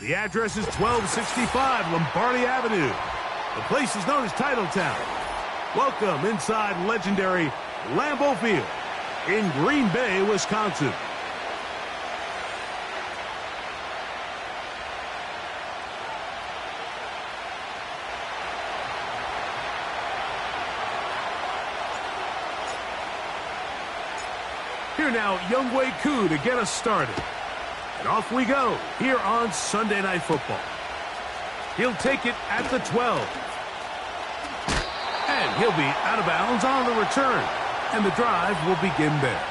The address is 1265 Lombardi Avenue. The place is known as Titletown. Welcome inside legendary Lambeau Field in Green Bay, Wisconsin. Here now, Younghoe Koo to get us started. And off we go here on Sunday Night Football. He'll take it at the 12. And he'll be out of bounds on the return. And the drive will begin there.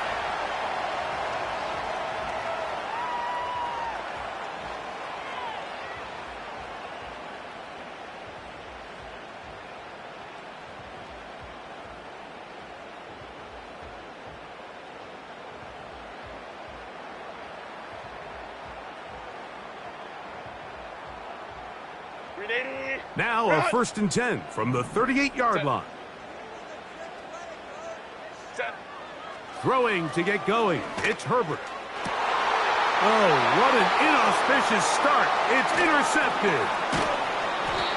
Now a 1st and 10 from the 38-yard line. Throwing to get going. It's Herbert. Oh, what an inauspicious start. It's intercepted.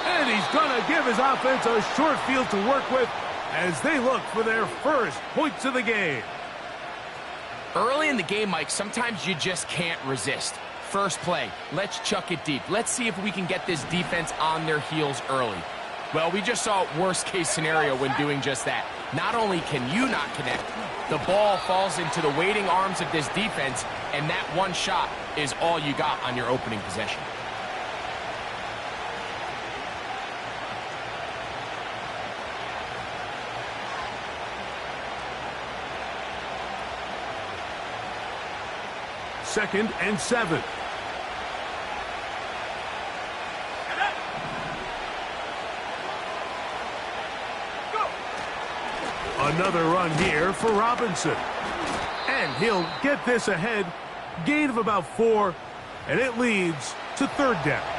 And he's going to give his offense a short field to work with as they look for their first points of the game. Early in the game, Mike, sometimes you just can't resist. First play, let's chuck it deep. Let's see if we can get this defense on their heels early. Well, we just saw worst case scenario when doing just that. Not only can you not connect, the ball falls into the waiting arms of this defense, and that one shot is all you got on your opening possession. Second and 7. Another run here for Robinson. And he'll get this ahead. Gain of about 4. And it leads to 3rd down.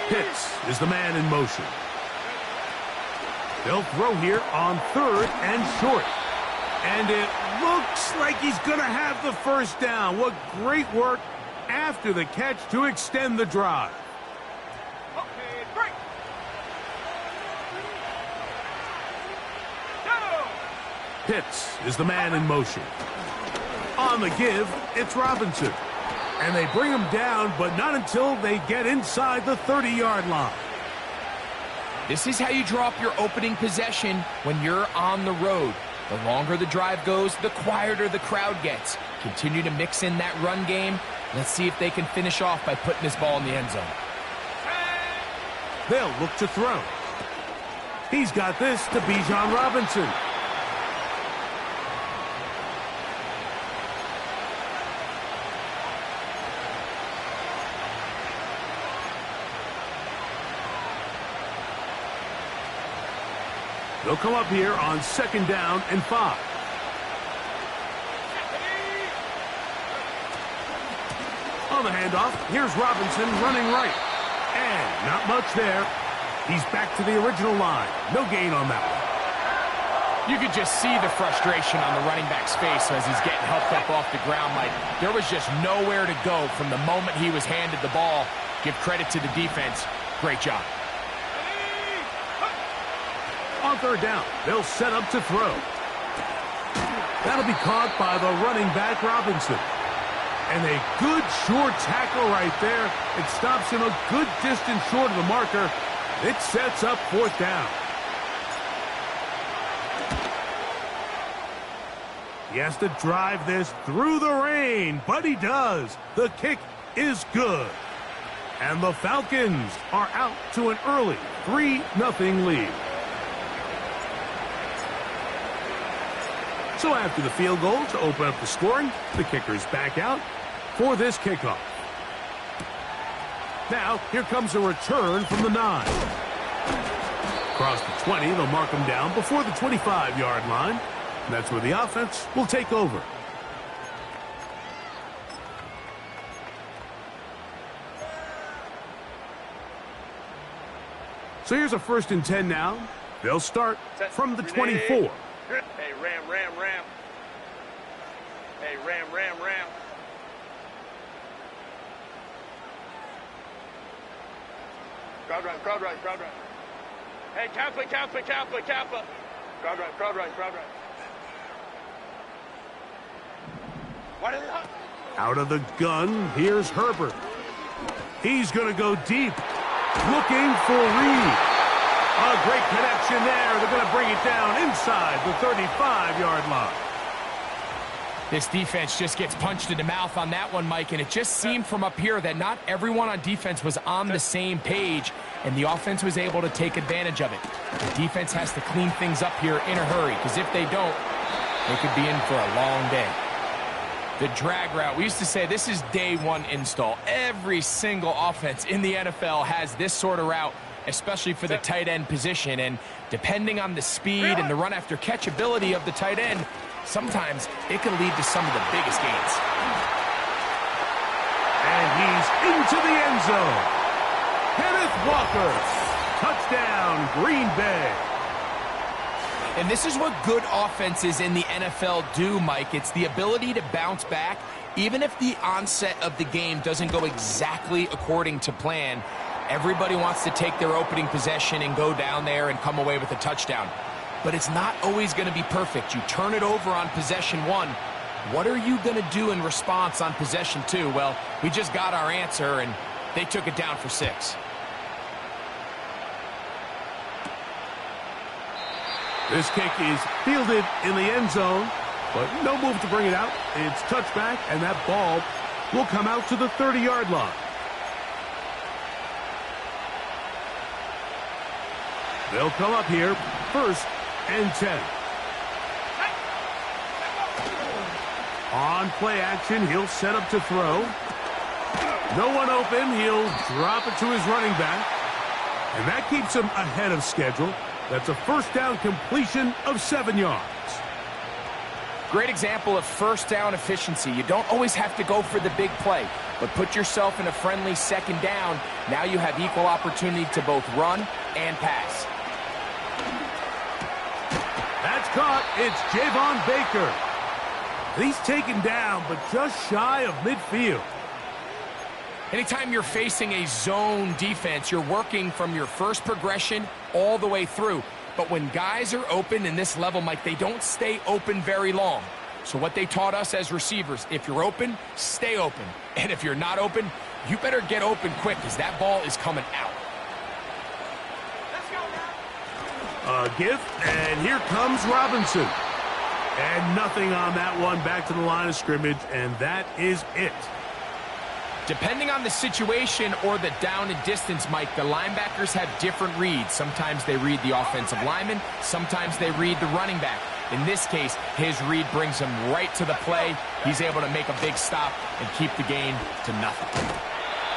Pitts is the man in motion. They'll throw here on 3rd and short. And it looks like he's going to have the first down. What great work after the catch to extend the drive. Okay, break. Pitts is the man in motion. On the give, it's Robinson. And they bring him down, but not until they get inside the 30-yard line. This is how you draw up your opening possession when you're on the road. The longer the drive goes, the quieter the crowd gets. Continue to mix in that run game. Let's see if they can finish off by putting this ball in the end zone. They'll look to throw. He's got this to Bijan Robinson. They'll come up here on 2nd down and 5. On the handoff, here's Robinson running right. And not much there. He's back to the original line. No gain on that one. You could just see the frustration on the running back's face as he's getting helped up off the ground, Mike. There was just nowhere to go from the moment he was handed the ball. Give credit to the defense. Great job. On 3rd down, they'll set up to throw. That'll be caught by the running back, Robinson. And a good short tackle right there. It stops him a good distance short of the marker. It sets up fourth down. He has to drive this through the rain, but he does. The kick is good. And the Falcons are out to an early 3-0 lead. So after the field goal to open up the scoring, the kicker's back out for this kickoff. Now, here comes a return from the 9. Across the 20, they'll mark him down before the 25-yard line. And that's where the offense will take over. So here's a 1st and 10 now. They'll start from the 24. Hey, ram. Hey, ram. Crowd run. Hey, Kappa. Crowd run. What is it? Out of the gun, here's Herbert. He's going to go deep, looking for Reed. A great connection there. They're going to bring it down inside the 35-yard line. This defense just gets punched in the mouth on that one, Mike, and it just seemed from up here that not everyone on defense was on the same page, and the offense was able to take advantage of it. The defense has to clean things up here in a hurry, because if they don't, they could be in for a long day. The drag route, we used to say this is day one install. Every single offense in the NFL has this sort of route, especially for the tight end position. And depending on the speed and the run after catch ability of the tight end, sometimes it can lead to some of the biggest gains. And he's into the end zone. Kenneth Walker, touchdown, Green Bay. And this is what good offenses in the NFL do, Mike. It's the ability to bounce back, even if the onset of the game doesn't go exactly according to plan. Everybody wants to take their opening possession and go down there and come away with a touchdown. But it's not always going to be perfect. You turn it over on possession 1. What are you going to do in response on possession 2? Well, we just got our answer, and they took it down for 6. This kick is fielded in the end zone, but no move to bring it out. It's touchback, and that ball will come out to the 30-yard line. They'll come up here, 1st and 10. On play action, he'll set up to throw. No one open, he'll drop it to his running back. And that keeps him ahead of schedule. That's a 1st down completion of 7 yards. Great example of 1st down efficiency. You don't always have to go for the big play, but put yourself in a friendly 2nd down. Now you have equal opportunity to both run and pass. That's caught. It's Javon Baker. He's taken down, but just shy of midfield. Anytime you're facing a zone defense, you're working from your first progression all the way through. But when guys are open in this level, Mike, they don't stay open very long. So what they taught us as receivers, if you're open, stay open. And if you're not open, you better get open quick, because that ball is coming out. A give, and here comes Robinson. And nothing on that one, back to the line of scrimmage, and that is it. Depending on the situation or the down and distance, Mike, the linebackers have different reads. Sometimes they read the offensive lineman. Sometimes they read the running back. In this case, his read brings him right to the play. He's able to make a big stop and keep the gain to nothing.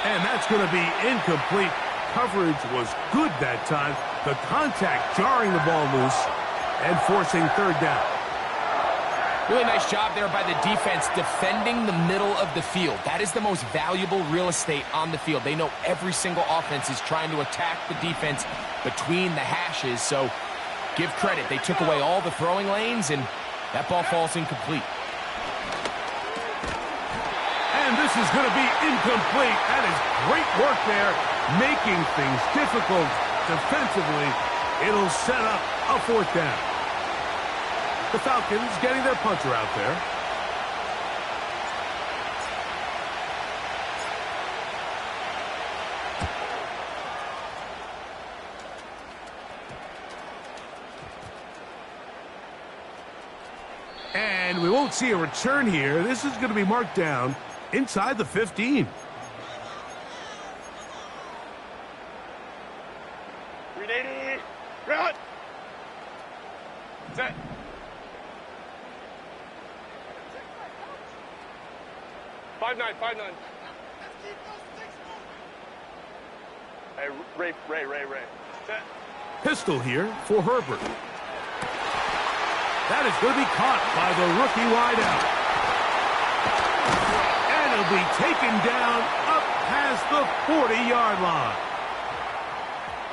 And that's going to be incomplete. Coverage was good that time. The contact jarring the ball loose and forcing 3rd down. Really nice job there by the defense defending the middle of the field. That is the most valuable real estate on the field. They know every single offense is trying to attack the defense between the hashes, so give credit. They took away all the throwing lanes, and that ball falls incomplete. And this is going to be incomplete. That is great work there, making things difficult defensively. It'll set up a 4th down. The Falcons getting their punter out there. And we won't see a return here. This is going to be marked down inside the 15. Ready, run. Set. Five nine. Hey, Ray. Set. Pistol here for Herbert. That is going to be caught by the rookie wideout. And he'll be taken down up past the 40-yard line.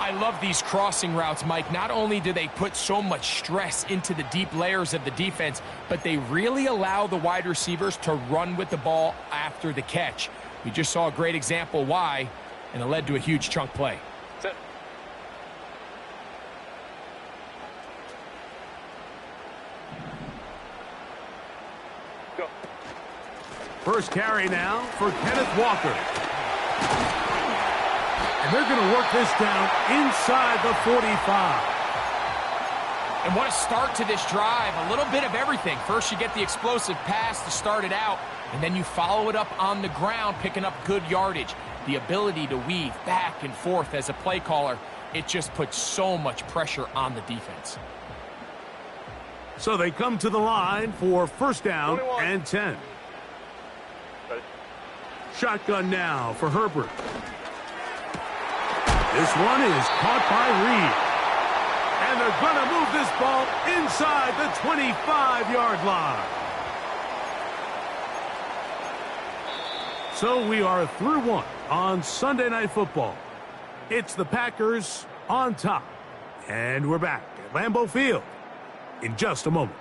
I love these crossing routes, Mike. Not only do they put so much stress into the deep layers of the defense, but they really allow the wide receivers to run with the ball after the catch. We just saw a great example why, and it led to a huge chunk play. Set. Go. First carry now for Kenneth Walker. And they're going to work this down inside the 45. And what a start to this drive. A little bit of everything. First, you get the explosive pass to start it out, and then you follow it up on the ground, picking up good yardage. The ability to weave back and forth as a play caller, it just puts so much pressure on the defense. So they come to the line for first down 21. and 10. Ready. Shotgun now for Herbert. This one is caught by Reed. And they're going to move this ball inside the 25-yard line. So we are through one on Sunday Night Football. It's the Packers on top. And we're back at Lambeau Field in just a moment.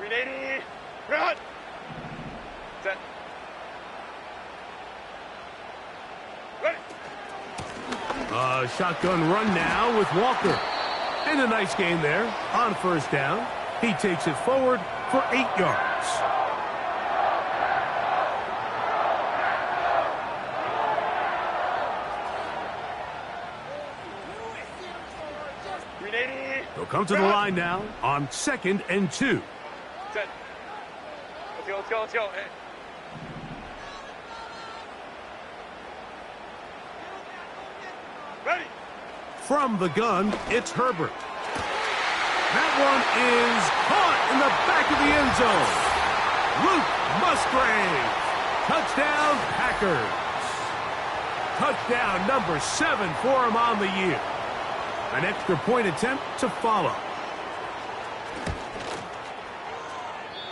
Ready, run. Set. Ready. Shotgun run now with Walker. And a nice gain there on first down. He takes it forward for 8 yards. Ready. They'll come to the line now on 2nd and 2. Set. Let's go. Hey. Ready. From the gun, it's Herbert. That one is caught in the back of the end zone. Luke Musgrave. Touchdown, Packers. Touchdown number 7 for him on the year. An extra point attempt to follow.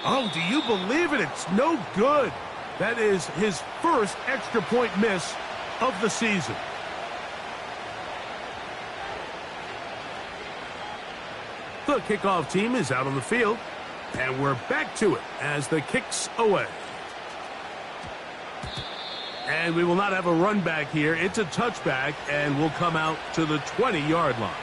Oh, do you believe it? It's no good. That is his first extra point miss of the season. The kickoff team is out on the field, and we're back to it as the kick's away. And we will not have a run back here. It's a touchback, and we'll come out to the 20-yard line.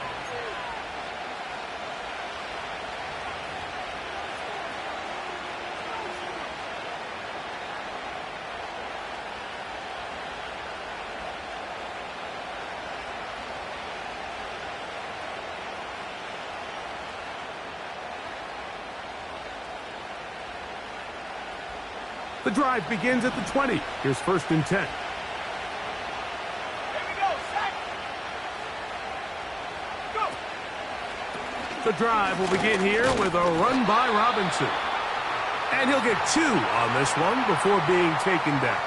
The drive begins at the 20. Here's 1st and 10. Here we go. Set. Go. The drive will begin here with a run by Robinson. And he'll get 2 on this one before being taken down.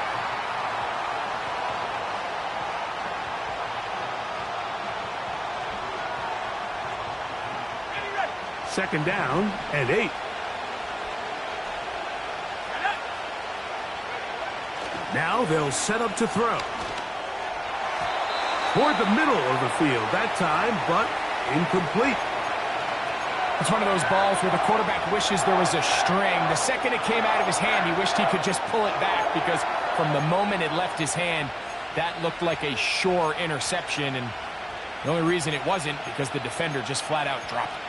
Ready. 2nd down and 8. Now they'll set up to throw. Toward the middle of the field that time, but incomplete. It's one of those balls where the quarterback wishes there was a string. The second it came out of his hand, he wished he could just pull it back because from the moment it left his hand, that looked like a sure interception. And the only reason it wasn't because the defender just flat out dropped it.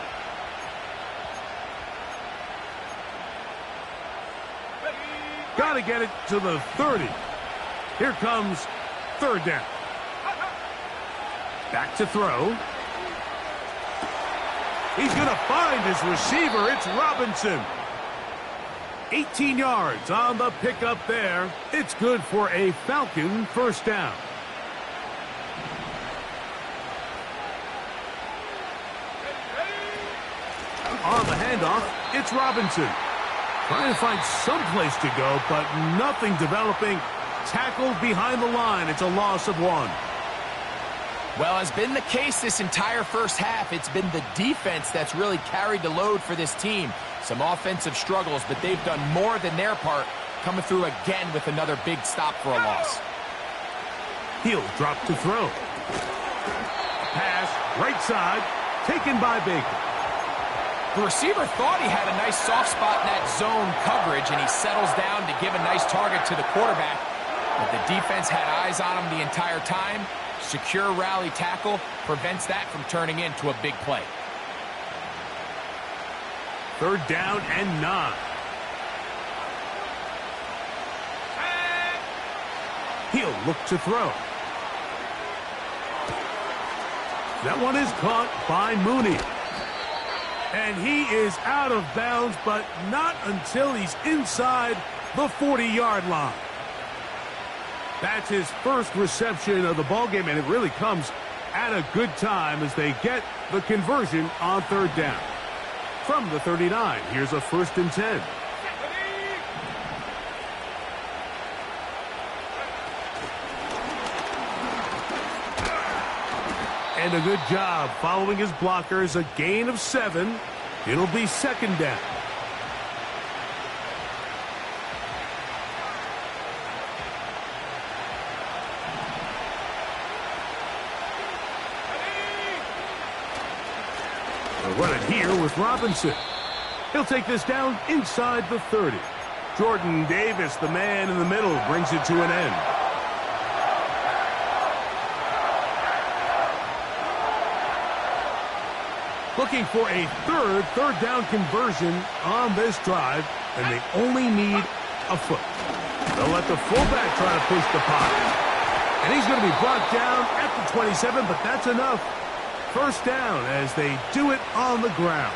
Got got to get it to the 30. Here comes third down. Back to throw. He's going to find his receiver. It's Robinson. 18 yards on the pickup there. It's good for a Falcon first down. On the handoff, it's Robinson. Trying to find some place to go, but nothing developing. Tackled behind the line. It's a loss of 1. Well, as been the case this entire first half, it's been the defense that's really carried the load for this team. Some offensive struggles, but they've done more than their part, coming through again with another big stop for a loss. He'll drop to throw. Pass, right side, taken by Baker. The receiver thought he had a nice soft spot in that zone coverage, and he settles down to give a nice target to the quarterback. But the defense had eyes on him the entire time. Secure rally tackle prevents that from turning into a big play. Third down and 9. He'll look to throw. That one is caught by Mooney. And he is out of bounds, but not until he's inside the 40-yard line. That's his first reception of the ballgame, and it really comes at a good time as they get the conversion on third down. From the 39, here's a 1st and 10. And a good job following his blockers. A gain of 7. It'll be 2nd down. They'll run it here with Robinson. He'll take this down inside the 30. Jordan Davis, the man in the middle, brings it to an end. Looking for a third down conversion on this drive, and they only need a foot. They'll let the fullback try to push the pocket. And he's going to be brought down at the 27, but that's enough. First down as they do it on the ground.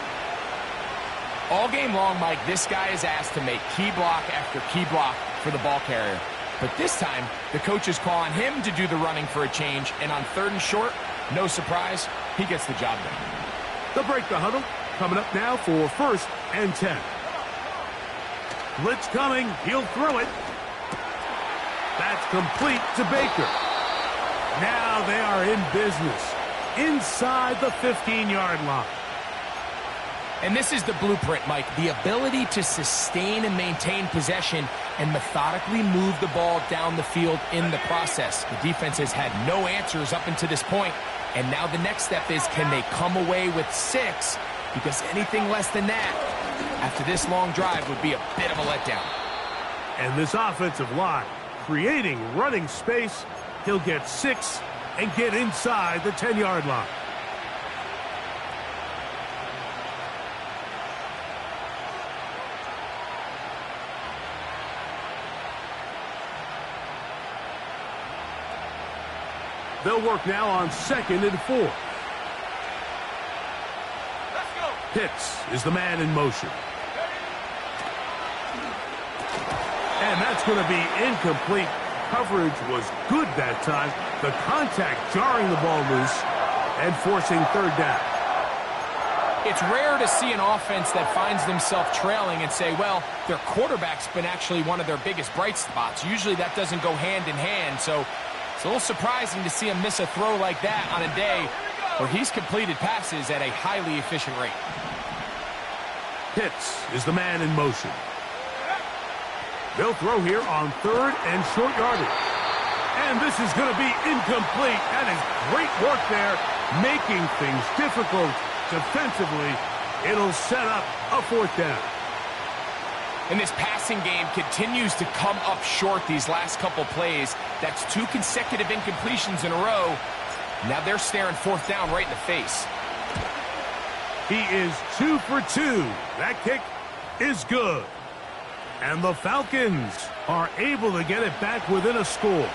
All game long, Mike, this guy is asked to make key block after key block for the ball carrier. But this time, the coach is calling him to do the running for a change, and on 3rd and short, no surprise, he gets the job done. They'll break the huddle. Coming up now for 1st and 10. Blitz coming. He'll throw it. That's complete to Baker. Now they are in business inside the 15-yard line. And this is the blueprint, Mike. The ability to sustain and maintain possession and methodically move the ball down the field in the process. The defense has had no answers up until this point. And now the next step is, can they come away with 6? Because anything less than that, after this long drive, would be a bit of a letdown. And this offensive line, creating running space, he'll get 6 and get inside the 10-yard line. They'll work now on 2nd and 4. Let's go. Pitts is the man in motion. And that's going to be incomplete. Coverage was good that time. The contact jarring the ball loose and forcing 3rd down. It's rare to see an offense that finds themselves trailing and say, well, their quarterback's been actually one of their biggest bright spots. Usually that doesn't go hand in hand, so it's a little surprising to see him miss a throw like that on a day where he's completed passes at a highly efficient rate. Pitts is the man in motion. They'll throw here on 3rd and short yardage. And this is going to be incomplete. That is great work there, making things difficult defensively. It'll set up a 4th down. And this passing game continues to come up short these last couple plays. That's 2 consecutive incompletions in a row. Now they're staring 4th down right in the face. He is 2 for 2. That kick is good. And the Falcons are able to get it back within a score.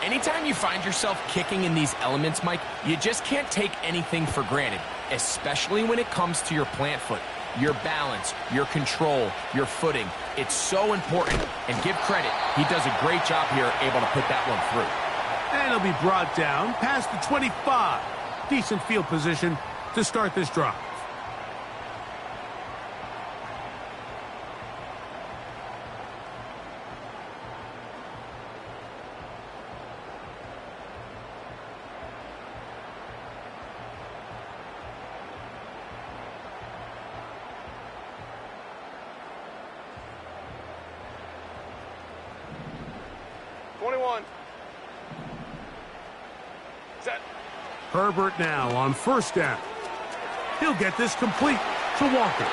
Anytime you find yourself kicking in these elements, Mike, you just can't take anything for granted, especially when it comes to your plant foot. Your balance, your control, your footing. It's so important. And give credit, he does a great job here able to put that one through. And he'll be brought down past the 25. Decent field position to start this drive. Set. Herbert now on first down. He'll get this complete to Walker.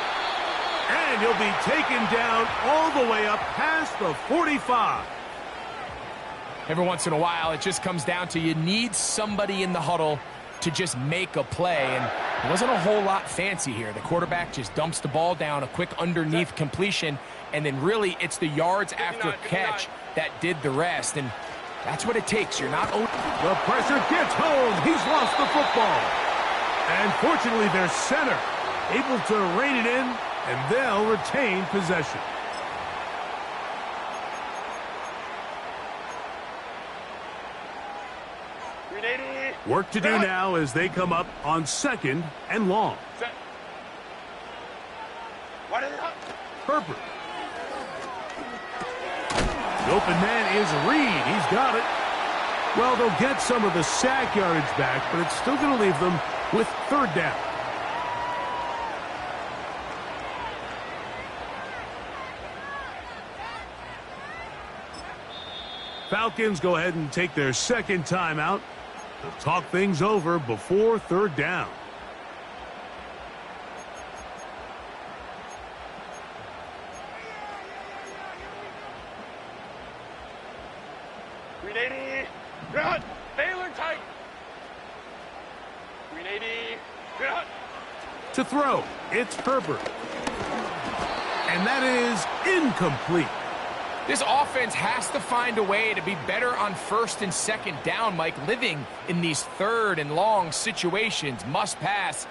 And he'll be taken down all the way up past the 45. Every once in a while, it just comes down to you need somebody in the huddle to just make a play. And it wasn't a whole lot fancy here. The quarterback just dumps the ball down, a quick underneath completion, and then really it's the yards after catch that did the rest. And that's what it takes. You're not... The pressure gets home. He's lost the football. And fortunately, their center able to rein it in, and they'll retain possession. Work to do now as they come up on second and long. Set. Herbert. The open man is Reed. He's got it. Well, they'll get some of the sack yardage back, but it's still going to leave them with third down. Falcons go ahead and take their second timeout. They'll talk things over before third down. Baylor tight. 380. To throw, it's Herbert. And that is incomplete. This offense has to find a way to be better on first and second down, Mike. Living in these third and long situations, must pass,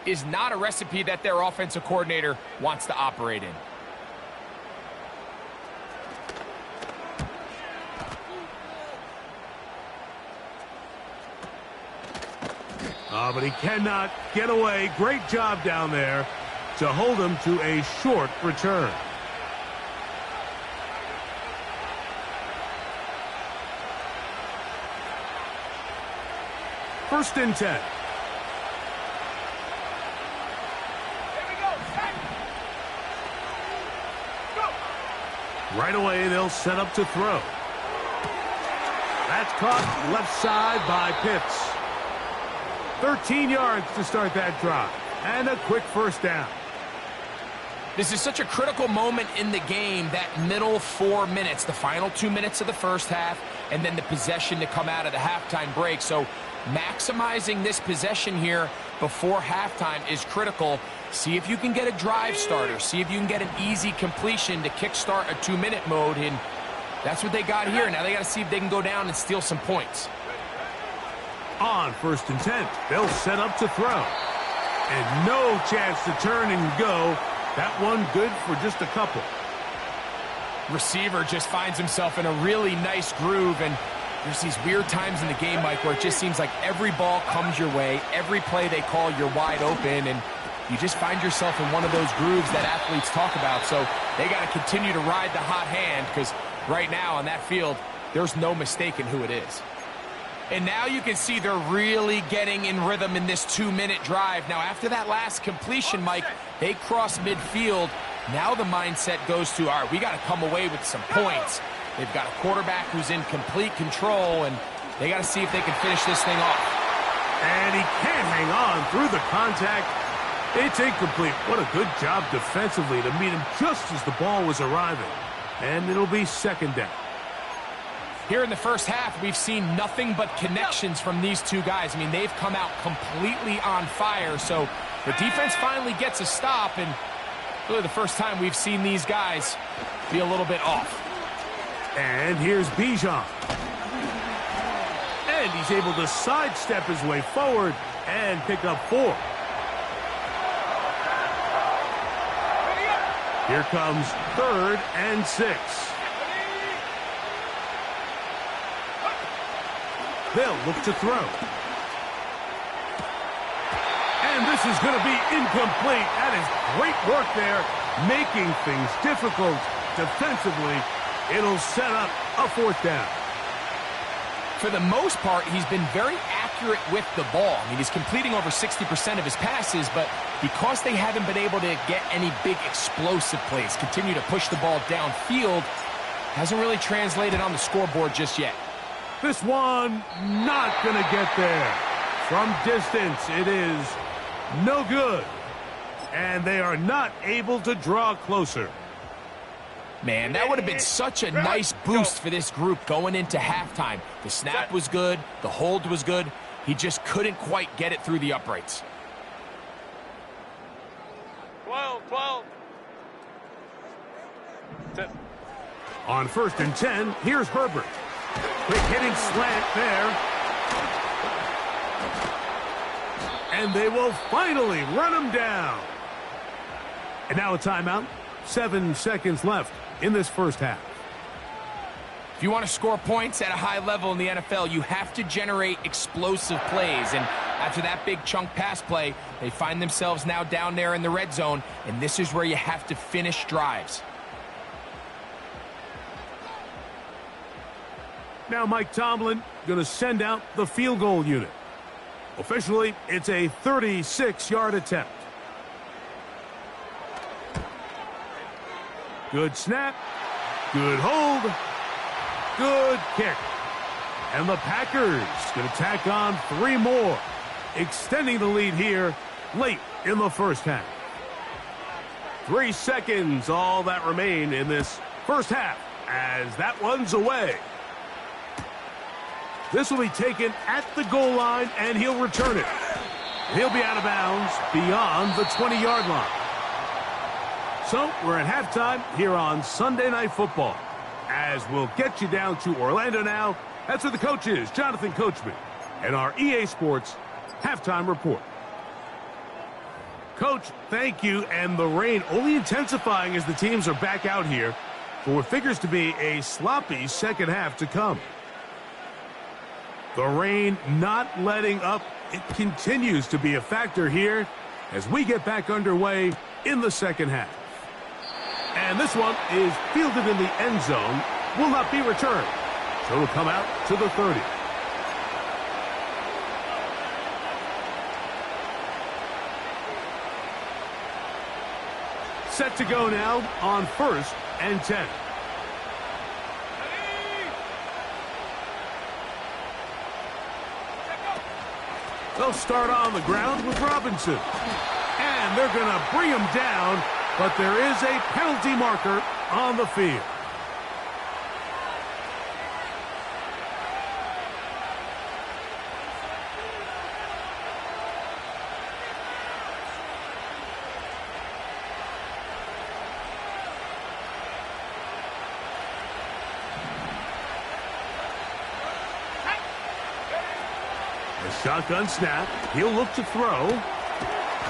is not a recipe that their offensive coordinator wants to operate in. But he cannot get away. Great job down there to hold him to a short return. First and 10. Here we go. Go. Right away, they'll set up to throw. That's caught left side by Pitts. 13 yards to start that drive. And a quick first down. This is such a critical moment in the game, that middle 4 minutes, the final 2 minutes of the first half, and then the possession to come out of the halftime break. So maximizing this possession here before halftime is critical. See if you can get a drive starter. See if you can get an easy completion to kickstart a 2-minute mode. And that's what they got here. Now they got to see if they can go down and steal some points. On first and 10, they'll set up to throw. And no chance to turn and go. That one good for just a couple. Receiver just finds himself in a really nice groove, and there's these weird times in the game, Mike, where it just seems like every ball comes your way, every play they call, you're wide open, and you just find yourself in one of those grooves that athletes talk about. So they got to continue to ride the hot hand, because right now on that field, there's no mistaking who it is. And now you can see they're really getting in rhythm in this 2-minute drive. Now, after that last completion, Mike, they cross midfield. Now the mindset goes to, all right, we got to come away with some points. They've got a quarterback who's in complete control, and they got to see if they can finish this thing off. And he can't hang on through the contact. It's incomplete. What a good job defensively to meet him just as the ball was arriving. And it'll be second down. Here in the first half, we've seen nothing but connections from these two guys. I mean, they've come out completely on fire. So the defense finally gets a stop, and Really the first time we've seen these guys be a little bit off. And here's Bijan. And he's able to sidestep his way forward and pick up 4. Here comes 3rd and 6. They'll look to throw. And this is going to be incomplete. That is great work there, making things difficult defensively. It'll set up a 4th down. For the most part, he's been very accurate with the ball. I mean, he's completing over 60% of his passes, but because they haven't been able to get any big explosive plays, continue to push the ball downfield, hasn't really translated on the scoreboard just yet. This one not going to get there. From distance, it is no good. And they are not able to draw closer. Man, that would have been such a nice boost for this group going into halftime. The snap was good. The hold was good. He just couldn't quite get it through the uprights. 12. On 1st and 10, here's Herbert. Quick hitting slant there. And they will finally run him down. And now a timeout. 7 seconds left in this first half. If you want to score points at a high level in the NFL, you have to generate explosive plays. And after that big chunk pass play, they find themselves now down there in the red zone, and this is where you have to finish drives. Now Mike Tomlin going to send out the field goal unit. Officially, it's a 36-yard attempt. Good snap. Good hold. Good kick. And the Packers going to tack on 3 more, extending the lead here late in the first half. 3 seconds, all that remain in this first half, as that one's away. This will be taken at the goal line, and he'll return it. He'll be out of bounds beyond the 20-yard line. So we're at halftime here on Sunday Night Football. As we'll get you down to Orlando now, that's where the coach is, Jonathan Coachman, and our EA Sports halftime report. Coach, thank you, and the rain only intensifying as the teams are back out here for what figures to be a sloppy second half to come. The rain not letting up. It continues to be a factor here as we get back underway in the second half. And this one is fielded in the end zone, will not be returned. So it'll come out to the 30. Set to go now on 1st and 10. They'll start on the ground with Robinson. And they're going to bring him down, but there is a penalty marker on the field. Shotgun snap. He'll look to throw.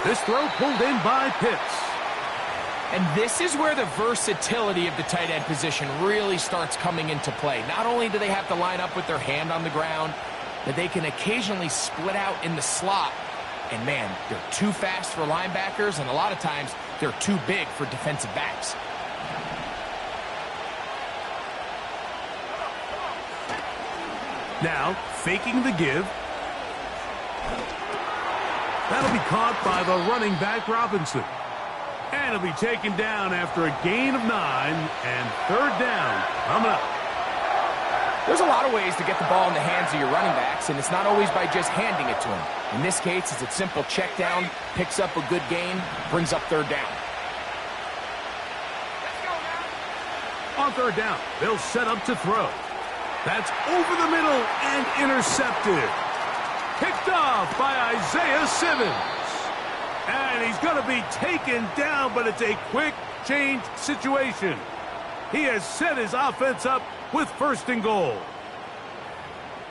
This throw pulled in by Pitts. And this is where the versatility of the tight end position really starts coming into play. Not only do they have to line up with their hand on the ground, but they can occasionally split out in the slot. And man, they're too fast for linebackers, and a lot of times they're too big for defensive backs. Now, faking the give. That'll be caught by the running back, Robinson. And it'll be taken down after a gain of 9 and 3rd down coming up. There's a lot of ways to get the ball in the hands of your running backs, and it's not always by just handing it to them. In this case, it's a simple check down, picks up a good gain, brings up 3rd down. On 3rd down, they'll set up to throw. That's over the middle and intercepted. Picked off by Isaiah Simmons. And he's going to be taken down, but it's a quick change situation. He has set his offense up with 1st and goal.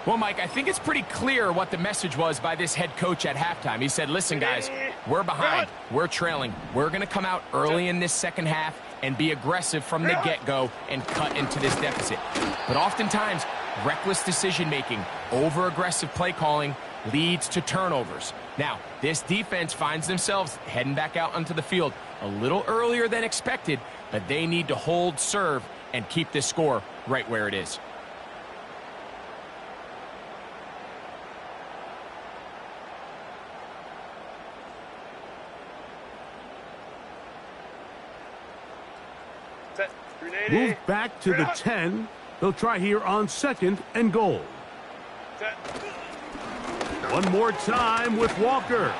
Well, Mike, I think it's pretty clear what the message was by this head coach at halftime. He said, listen, guys, we're behind. We're trailing. We're going to come out early in this second half and be aggressive from the get-go and cut into this deficit. But oftentimes, reckless decision-making, over-aggressive play calling leads to turnovers. Now, this defense finds themselves heading back out onto the field a little earlier than expected, but they need to hold serve and keep this score right where it is. Move back to the 10. They'll try here on 2nd and goal. One more time with Walker.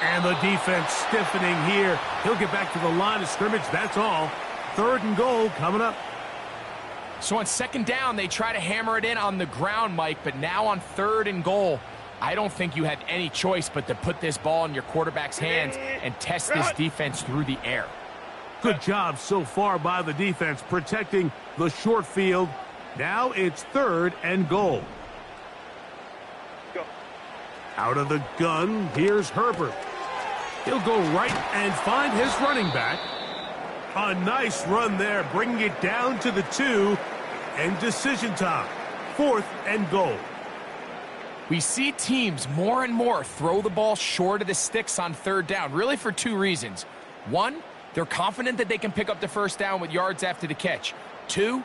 And the defense stiffening here. He'll get back to the line of scrimmage. That's all. 3rd and goal coming up. So on 2nd down, they try to hammer it in on the ground, Mike, but now on 3rd and goal, I don't think you have any choice but to put this ball in your quarterback's hands and test this defense through the air. Good job so far by the defense protecting the short field. Now it's 3rd and goal. Go. Out of the gun, here's Herbert. He'll go right and find his running back. A nice run there, bringing it down to the 2. And decision time, 4th and goal. We see teams more and more throw the ball short of the sticks on 3rd down, really for 2 reasons. 1, they're confident that they can pick up the 1st down with yards after the catch. 2,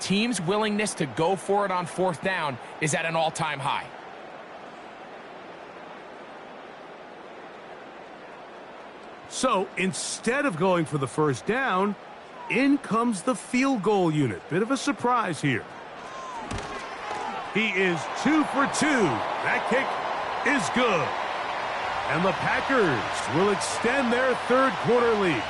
teams' willingness to go for it on 4th down is at an all-time high. So instead of going for the 1st down, in comes the field goal unit. Bit of a surprise here. He is 2 for 2. That kick is good. And the Packers will extend their 3rd quarter lead.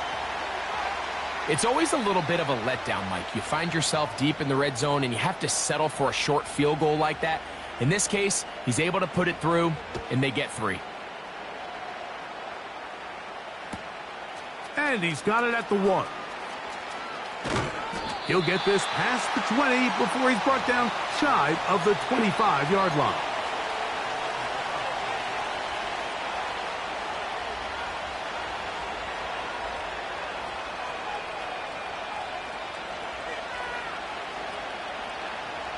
It's always a little bit of a letdown, Mike. You find yourself deep in the red zone and you have to settle for a short field goal like that. In this case, he's able to put it through and they get 3. And he's got it at the 1. He'll get this past the 20 before he's brought down shy of the 25-yard line.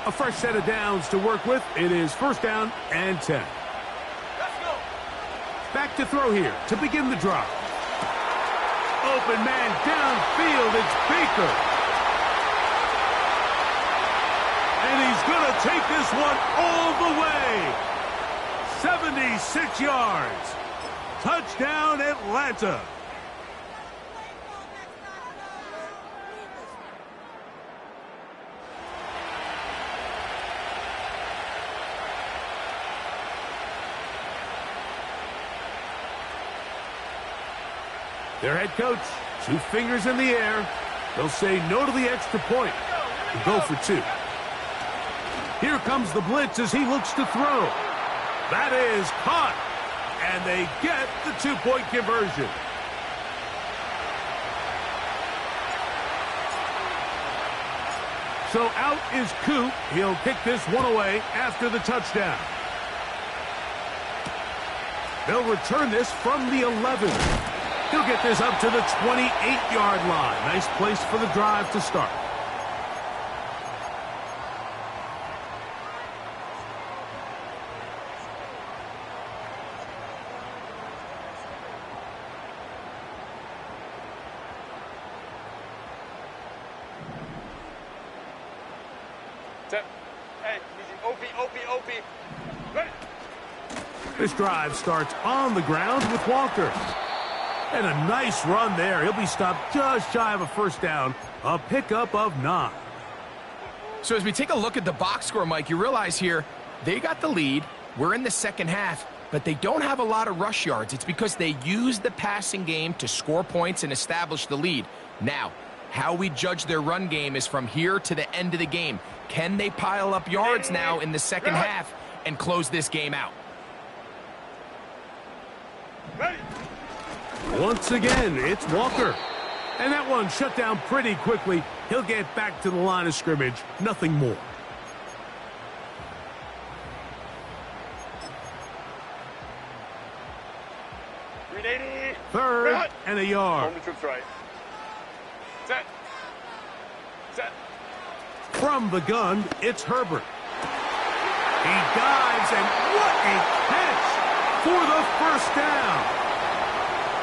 A fresh set of downs to work with. It is 1st down and 10. Let's go. Back to throw here to begin the drive. Open man downfield. It's Baker. And he's going to take this one all the way. 76 yards. Touchdown, Atlanta. Their head coach, 2 fingers in the air. They'll say no to the extra point and go for 2. Here comes the blitz as he looks to throw. That is caught, and they get the 2-point conversion. So out is Coop. He'll kick this one away after the touchdown. They'll return this from the 11. He'll get this up to the 28-yard line. Nice place for the drive to start. Hey, easy. OP. Ready. This drive starts on the ground with Walker. And a nice run there. He'll be stopped just shy of a 1st down. A pickup of 9. So as we take a look at the box score, Mike, you realize here they got the lead. We're in the second half, but they don't have a lot of rush yards. It's because they use the passing game to score points and establish the lead. Now, how we judge their run game is from here to the end of the game. Can they pile up yards now in the second half and close this game out? Ready. Once again, it's Walker. And that one shut down pretty quickly. He'll get back to the line of scrimmage. Nothing more. Third and a yard. Home the troops right. Set. Set. From the gun, it's Herbert. He dives, and what a catch for the first down.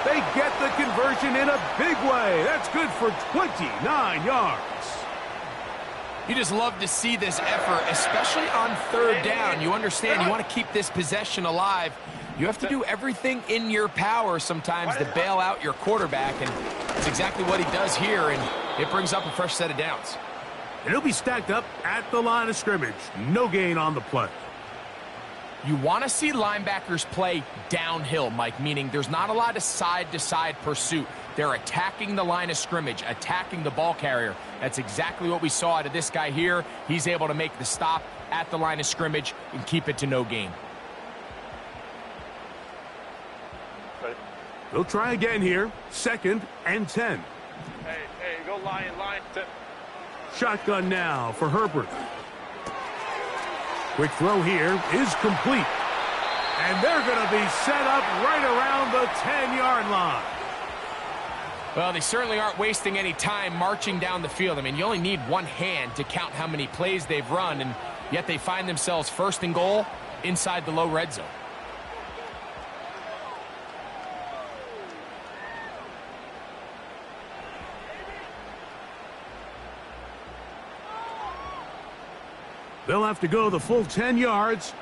They get the conversion in a big way. That's good for 29 yards. You just love to see this effort, especially on third down. You understand you want to keep this possession alive. You have to do everything in your power sometimes to bail out your quarterback, and it's exactly what he does here, and it brings up a fresh set of downs. And he'll be stacked up at the line of scrimmage. No gain on the play. You want to see linebackers play downhill, Mike, meaning there's not a lot of side-to-side pursuit. They're attacking the line of scrimmage, attacking the ball carrier. That's exactly what we saw out of this guy here. He's able to make the stop at the line of scrimmage and keep it to no gain. They'll try again here. 2nd and 10. Hey, go line. Shotgun now for Herbert. Quick throw here is complete. And they're going to be set up right around the 10-yard line. Well, they certainly aren't wasting any time marching down the field. I mean, you only need one hand to count how many plays they've run, and yet they find themselves 1st and goal inside the low red zone. They'll have to go the full 10 yards.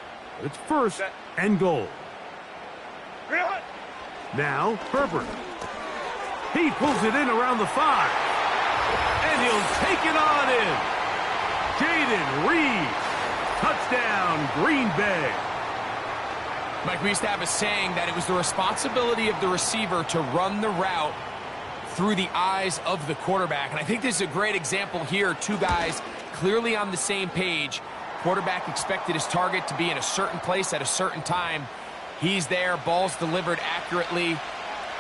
It's 1st and goal. Now, Herbert. He pulls it in around the 5. And he'll take it on in. Jaden Reed. Touchdown, Green Bay. Mike, we used to have a saying that it was the responsibility of the receiver to run the route through the eyes of the quarterback. And I think this is a great example here. Two guys clearly on the same page. Quarterback expected his target to be in a certain place at a certain time. He's there, ball's delivered accurately.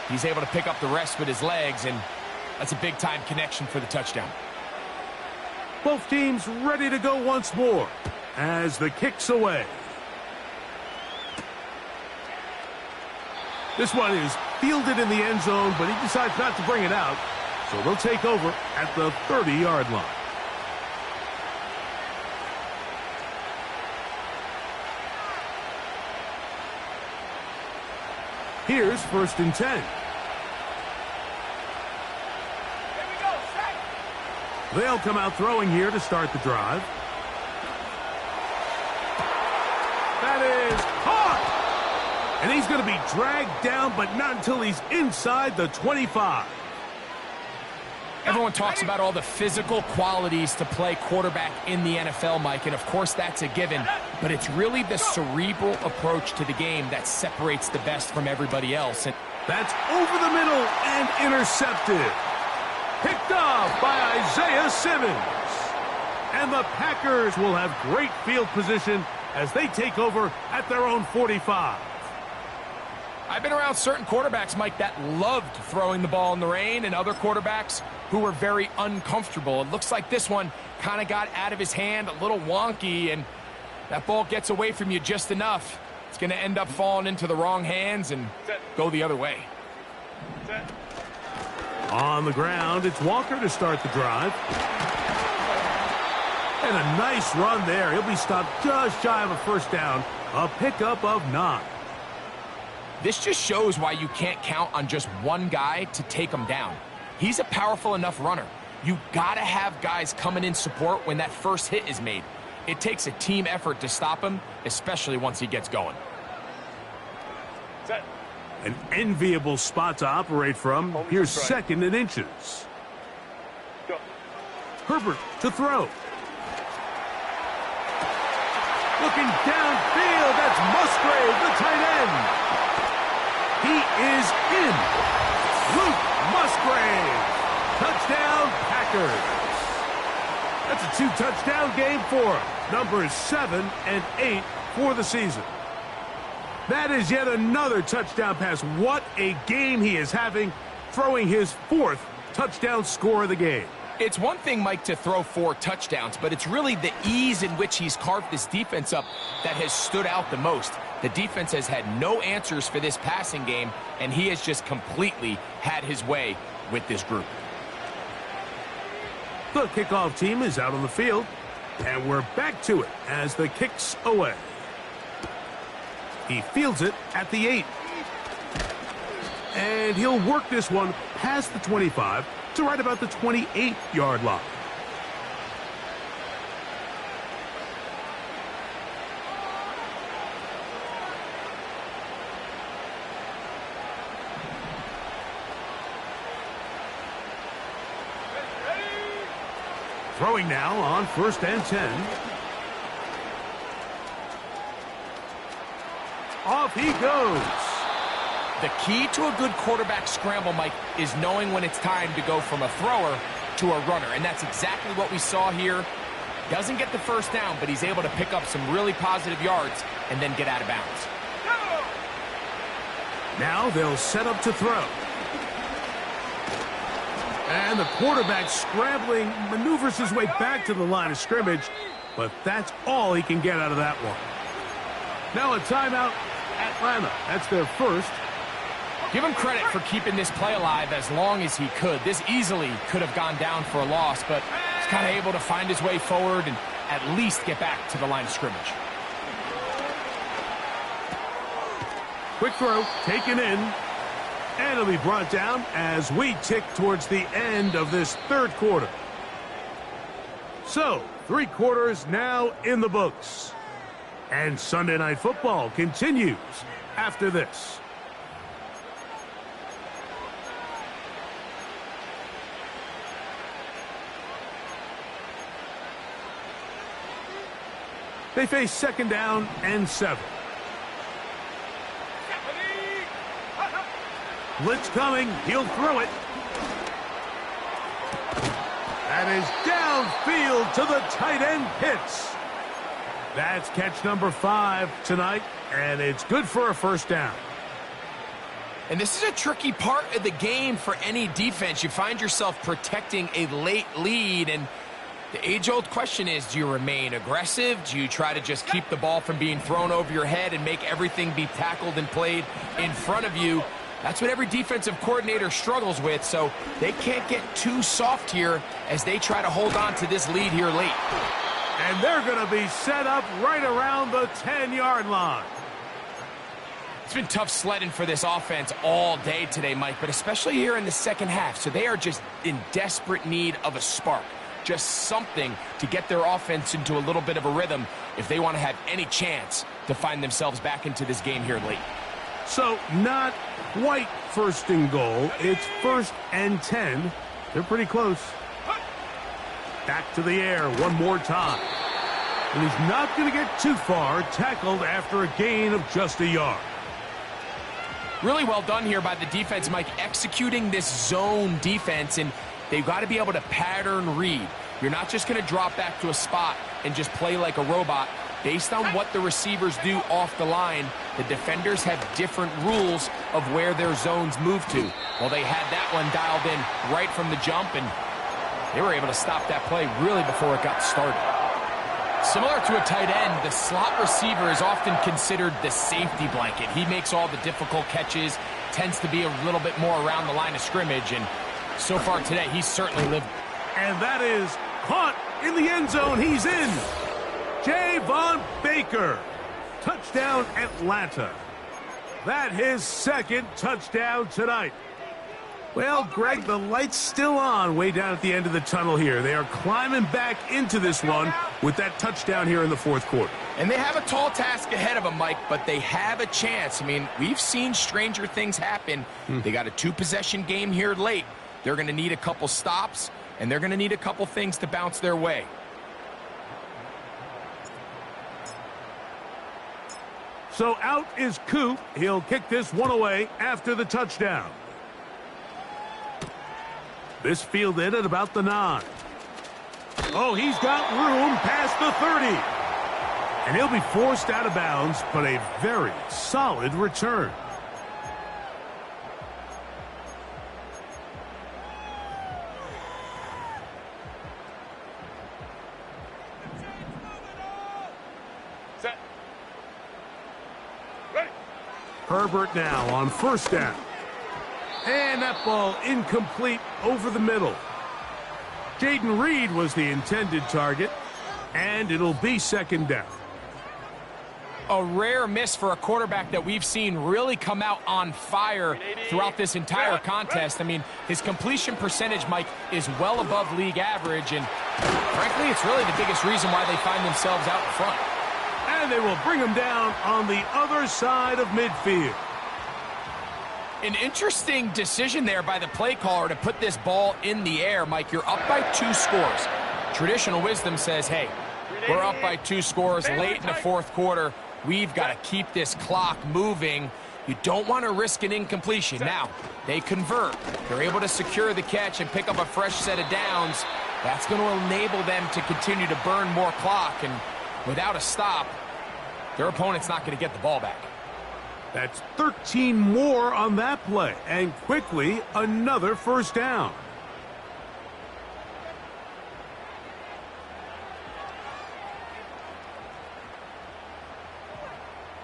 He's able to pick up the rest with his legs, and that's a big-time connection for the touchdown. Both teams ready to go once more as the kick's away. This one is fielded in the end zone, but he decides not to bring it out, so they'll take over at the 30-yard line. Here's 1st and 10. They'll come out throwing here to start the drive. That is caught! And he's going to be dragged down, but not until he's inside the 25. Everyone talks about all the physical qualities to play quarterback in the NFL, Mike, and of course that's a given, but it's really the cerebral approach to the game that separates the best from everybody else. And that's over the middle and intercepted. Picked off by Isaiah Simmons. And the Packers will have great field position as they take over at their own 45. I've been around certain quarterbacks, Mike, that loved throwing the ball in the rain, and other quarterbacks who were very uncomfortable. It looks like this one kind of got out of his hand, a little wonky, and that ball gets away from you just enough. It's going to end up falling into the wrong hands and go the other way. On the ground, it's Walker to start the drive. And a nice run there. He'll be stopped just shy of a first down. A pickup of 9. This just shows why you can't count on just one guy to take him down. He's a powerful enough runner. You gotta have guys coming in support when that first hit is made. It takes a team effort to stop him, especially once he gets going. Set. An enviable spot to operate from. Here's 2nd and inches. Go. Herbert to throw. Looking downfield, that's Musgrave, the tight end. He is in. Luke Musgrave. Touchdown, Packers. That's a 2-touchdown game for him. Numbers 7 and 8 for the season. That is yet another touchdown pass. What a game he is having, throwing his 4th touchdown score of the game. It's one thing, Mike, to throw 4 touchdowns, but it's really the ease in which he's carved this defense up that has stood out the most. The defense has had no answers for this passing game, and he has just completely had his way with this group. The kickoff team is out on the field, and we're back to it as the kick's away. He fields it at the 8. And he'll work this one past the 25 to right about the 28-yard line. Throwing now on 1st and 10. Off he goes. The key to a good quarterback scramble, Mike, is knowing when it's time to go from a thrower to a runner. And that's exactly what we saw here. Doesn't get the first down, but he's able to pick up some really positive yards and then get out of bounds. Now they'll set up to throw. And the quarterback scrambling maneuvers his way back to the line of scrimmage, but that's all he can get out of that one. Now a timeout, Atlanta. That's their first. Give him credit for keeping this play alive as long as he could. This easily could have gone down for a loss, but he's kind of able to find his way forward and at least get back to the line of scrimmage. Quick throw, taken in. And it'll be brought down as we tick towards the end of this 3rd quarter. So, 3 quarters now in the books. And Sunday Night Football continues after this. They face 2nd down and 7. Blitz coming. He'll throw it. That is downfield to the tight end Pitts. That's catch number 5 tonight, and it's good for a 1st down. And this is a tricky part of the game for any defense. You find yourself protecting a late lead, and the age-old question is, do you remain aggressive? Do you try to just keep the ball from being thrown over your head and make everything be tackled and played in front of you? That's what every defensive coordinator struggles with, so they can't get too soft here as they try to hold on to this lead here late. And they're going to be set up right around the 10-yard line. It's been tough sledding for this offense all day today, Mike, but especially here in the 2nd half. So they are just in desperate need of a spark, just something to get their offense into a little bit of a rhythm if they want to have any chance to find themselves back into this game here late. So not quite 1st and goal. It's 1st and 10. They're pretty close. Back to the air one more time. And he's not going to get too far, tackled after a gain of just a yard. Really well done here by the defense, Mike, executing this zone defense, and they've got to be able to pattern read. You're not just going to drop back to a spot and just play like a robot. Based on what the receivers do off the line, the defenders have different rules of where their zones move to. Well, they had that one dialed in right from the jump, and they were able to stop that play really before it got started. Similar to a tight end, the slot receiver is often considered the safety blanket. He makes all the difficult catches, tends to be a little bit more around the line of scrimmage, and so far today, he's certainly lived. And that is caught in the end zone. He's in. Javon Baker. Touchdown, Atlanta. That his 2nd touchdown tonight. Well, Greg, the light's still on way down at the end of the tunnel here. They are climbing back into this one with that touchdown here in the 4th quarter. And they have a tall task ahead of them, Mike, but they have a chance. I mean, we've seen stranger things happen. They got a 2-possession game here late. They're going to need a couple stops, and they're going to need a couple things to bounce their way. So out is Coop. He'll kick this one away after the touchdown. This fielded at about the 9. Oh, he's got room past the 30. And he'll be forced out of bounds, but a very solid return. Set. Ready. Herbert now on first down. And that ball incomplete over the middle. Jaden Reed was the intended target, and it'll be second down. A rare miss for a quarterback that we've seen really come out on fire throughout this entire contest. I mean, his completion percentage, Mike, is well above league average, and frankly, it's really the biggest reason why they find themselves out in front. And they will bring him down on the other side of midfield. An interesting decision there by the play caller to put this ball in the air. Mike, you're up by 2 scores. Traditional wisdom says, hey, we're up by 2 scores late in the fourth quarter. We've got to keep this clock moving. You don't want to risk an incompletion. Now, they convert. They're able to secure the catch and pick up a fresh set of downs. That's going to enable them to continue to burn more clock. And without a stop, their opponent's not going to get the ball back. That's 13 more on that play. And quickly, another first down.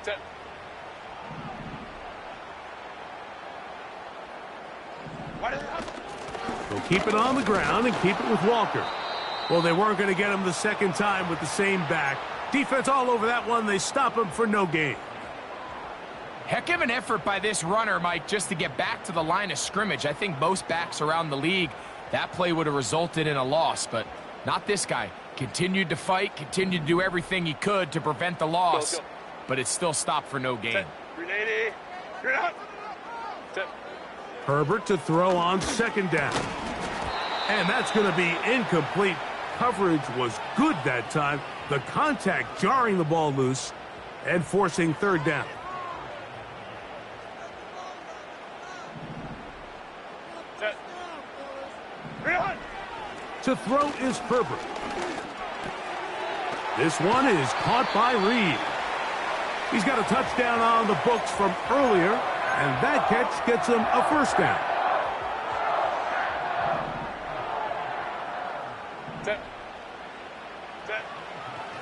Set. They'll keep it on the ground and keep it with Walker. Well, they weren't going to get him the second time with the same back. Defense all over that one. They stop him for no gain. Heck of an effort by this runner, Mike, just to get back to the line of scrimmage. I think most backs around the league, that play would have resulted in a loss, but not this guy. Continued to fight, continued to do everything he could to prevent the loss, but it still stopped for no gain. Herbert to throw on second down. And that's going to be incomplete. Coverage was good that time. The contact jarring the ball loose and forcing third down. To throw is Herbert. This one is caught by Reed. He's got a touchdown on the books from earlier, and that catch gets him a first down.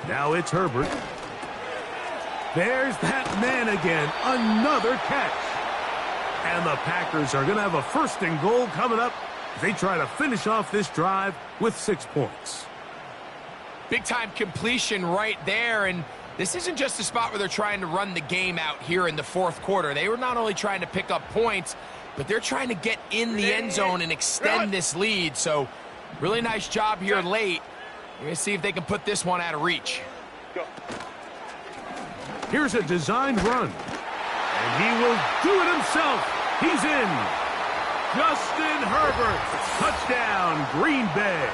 Now it's Herbert. There's that man again. Another catch. And the Packers are going to have a first and goal coming up. They try to finish off this drive with 6 points. Big-time completion right there, and this isn't just a spot where they're trying to run the game out here in the fourth quarter. They were not only trying to pick up points, but they're trying to get in the end zone and extend this lead. So, really nice job here late. We're going to see if they can put this one out of reach. Here's a designed run, and he will do it himself. He's in. Justin Herbert, touchdown, Green Bay.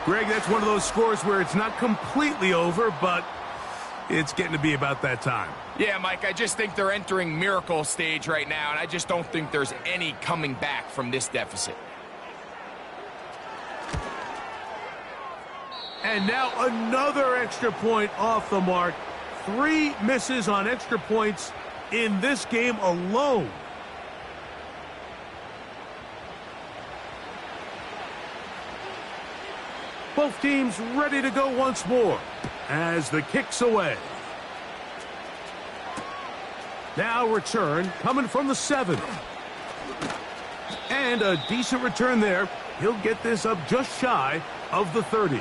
Greg, that's one of those scores where it's not completely over, but it's getting to be about that time. Yeah, Mike, I just think they're entering miracle stage right now, and I just don't think there's any coming back from this deficit. And now another extra point off the mark. 3 misses on extra points in this game alone. Both teams ready to go once more as the kick's away. Now return coming from the 7. And a decent return there. He'll get this up just shy of the 30.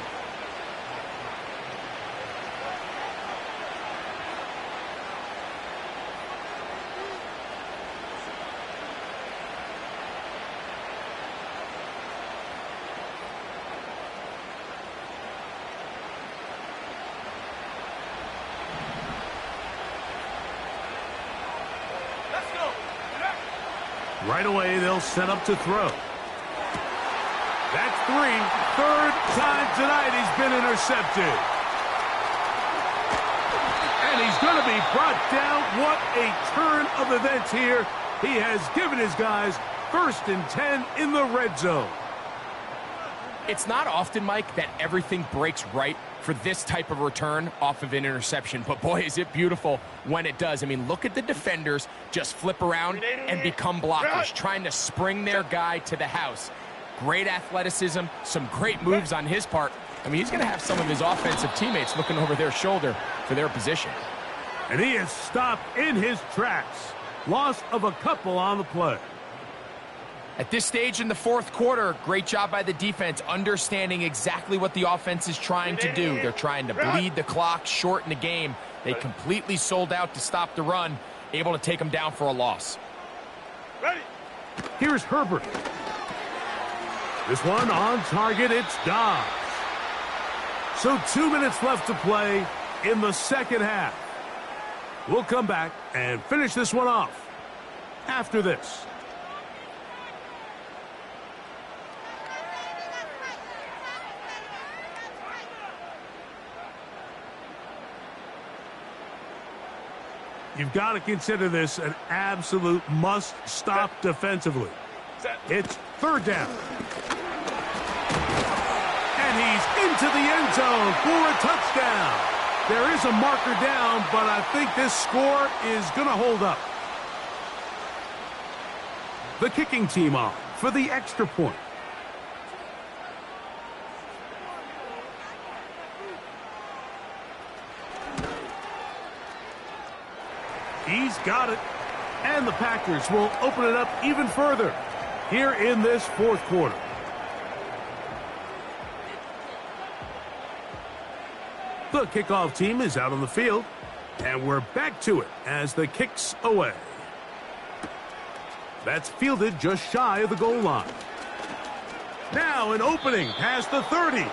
Right away, they'll set up to throw. That's 3. Third time tonight he's been intercepted. And he's going to be brought down. What a turn of events here. He has given his guys 1st and 10 in the red zone. It's not often, Mike, that everything breaks right for this type of return off of an interception. But, boy, is it beautiful when it does. I mean, look at the defenders just flip around and become blockers, trying to spring their guy to the house. Great athleticism, some great moves on his part. I mean, he's going to have some of his offensive teammates looking over their shoulder for their position. And he is stopped in his tracks. Loss of a couple on the play. At this stage in the fourth quarter, great job by the defense, understanding exactly what the offense is trying to do. They're trying to bleed the clock, shorten the game. They completely sold out to stop the run, able to take them down for a loss. Ready. Here's Herbert. This one on target, it's Dobbs. So 2 minutes left to play in the second half. We'll come back and finish this one off after this. You've got to consider this an absolute must-stop defensively. It's third down. And he's into the end zone for a touchdown. There is a marker down, but I think this score is going to hold up. The kicking team on for the extra point. He's got it. And the Packers will open it up even further here in this fourth quarter. The kickoff team is out on the field, and we're back to it as the kick's away. That's fielded just shy of the goal line. Now an opening past the 30.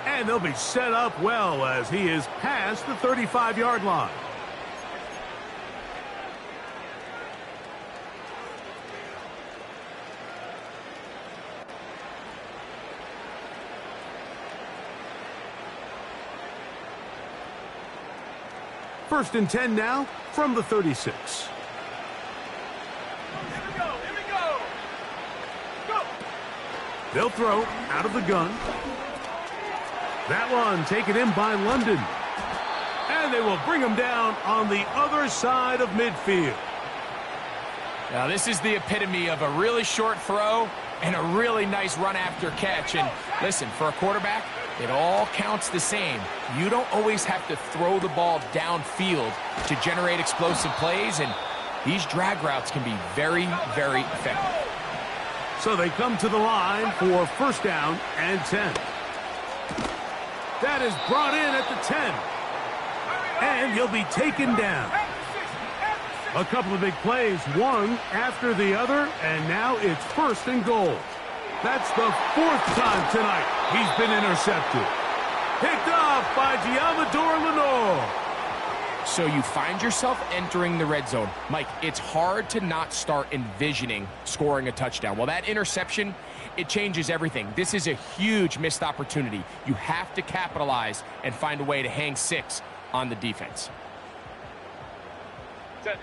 And they'll be set up well as he is past the 35-yard line. First and 10 now from the 36. Here we go. Go. They'll throw out of the gun. That one taken in by London. And they will bring him down on the other side of midfield. Now, this is the epitome of a really short throw and a really nice run after catch. And listen, for a quarterback, it all counts the same. You don't always have to throw the ball downfield to generate explosive plays, and these drag routes can be very, very effective. So they come to the line for first down and 10. That is brought in at the 10. And he'll be taken down. A couple of big plays, one after the other, and now it's first and goal. That's the fourth time tonight he's been intercepted. Picked off by Giamador Lenore. So you find yourself entering the red zone. Mike, it's hard to not start envisioning scoring a touchdown. Well, that interception, it changes everything. This is a huge missed opportunity. You have to capitalize and find a way to hang six on the defense. Set.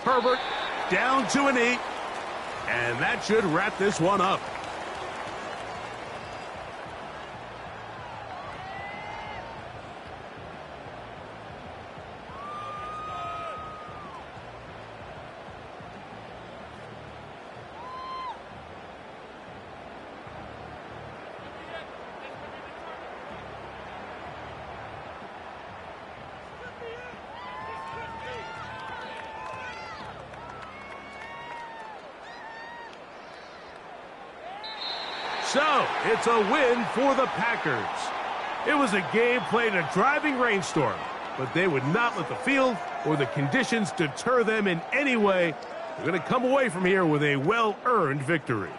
Herbert down to an 8. And that should wrap this one up. So, it's a win for the Packers. It was a game played in a driving rainstorm, but they would not let the field or the conditions deter them in any way. They're going to come away from here with a well-earned victory.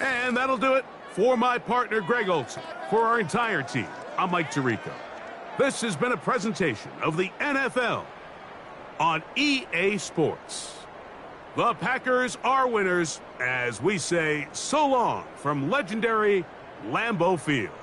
And that'll do it for my partner, Greg Olson. For our entire team, I'm Mike Tirico. This has been a presentation of the NFL on EA Sports. The Packers are winners as we say so long from legendary Lambeau Field.